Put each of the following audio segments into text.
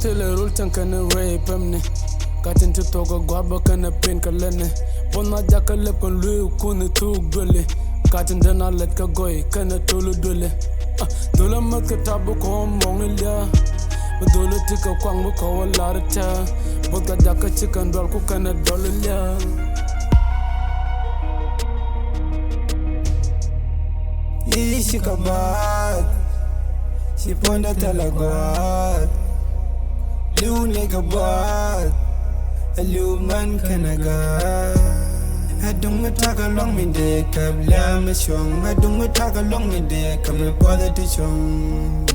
tele rul tan kana rape amne katin to togo gwaba kana pin kalene bona jaka lep kon lu kun tu gole katin dana let ka goy kana tolu dole dola mat ka tabu ko mong lia dola tika kwang bu ko wala ta boga jaka chikan dol ku kana dol lia Ishikabat, she ponda talagot. Liu nigga bot, a liu man kanaga. I don't me talk along me day, cab lam strong. I don't me talk along me day, come me bother to chong.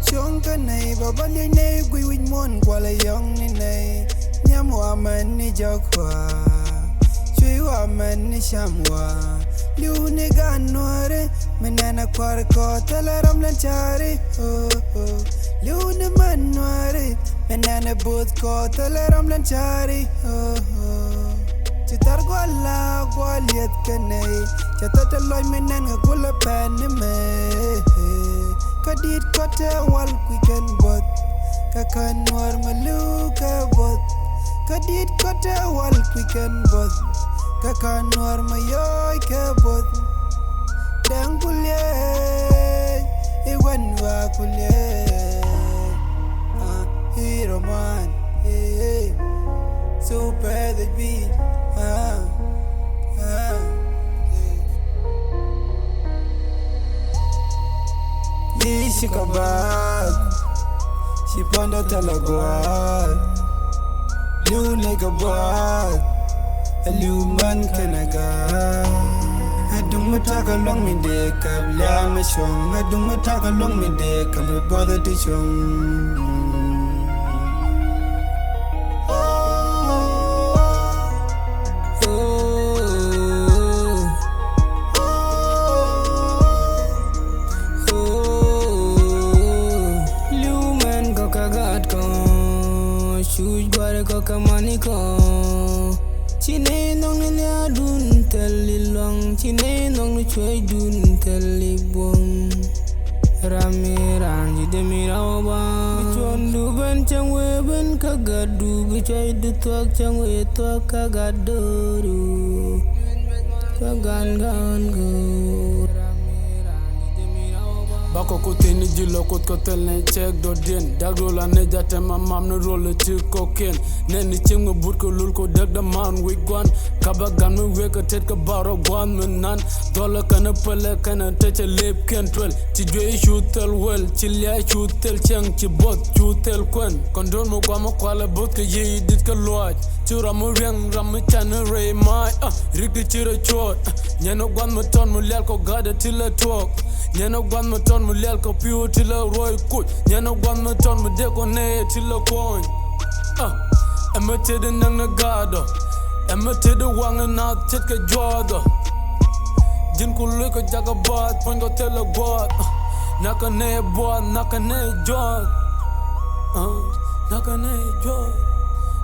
Chonka nay babali nay gui win mon kwala yong ni nay nyamwa man ni jokwa chuywa man ni shamwa liu ni ganware menana kwar ko talaram lanchari liu ni manware menana bud ko talaram lanchari chitar gwala gwaliet kanay chatataloy menana kula pan ni me Kadit kote wal quicken bot Kakanwar maluka bot Kadit kote wal quicken bot Kakanwar mayoy ke bot Dang kulye Iwan wa kulye Hero man Super the beat Ishikabat, she ponda talagot. Liu nigga bot, a liu man kanaga. I don't me talk along me day, cab lam strong. I don't me talk along me day, come me bother to chong. Chuj gware ko kamani ko Chine nong ni lia dun teli long Chine nong ni chwe dun teli bong Rami ranji de mirawa Bichon du ben chang we ben kagadu Bichoy du tuak chang we tuak kagadoru Kagan gan go Bako kutini jilo kut kotel ne check do din Dagro la ne jate ma mam ne roll ti cocaine Ne ni ching me but ko lul ko dag da man we gwan Kaba gan me weka tet ka baro gwan me nan Dola kana pele kana teche lip ken twel Ti dwe shutel well Ti lia shutel chang ti bot shutel kwen Kondon mo kwa mo kwala bot ke ye dit ka loaj Ti ramu riang ramu chane ray mai Rikdi chira chot Nyeno gwan me ton mo lial ko gada tila talk Nyeno gwan me ton me lial ko piu tila roy kuch Nyeno gwan me ton me deko ne tila coin Emme tede nang na gado Emme tede wange na tit ka jodo Jin ku lui ko jaga bat Pon ko tela god Naka ne bod, naka ne jod Naka ne jod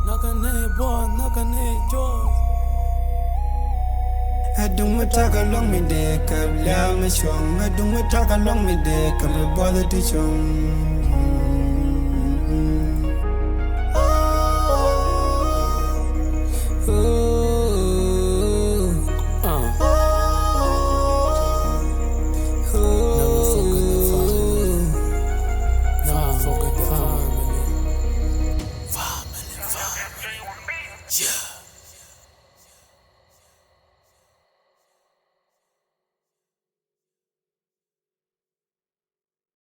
Naka ne bod, naka ne jod I don't me talk along me day, cab lam strong. I don't me talk along me day, come me bother to chong.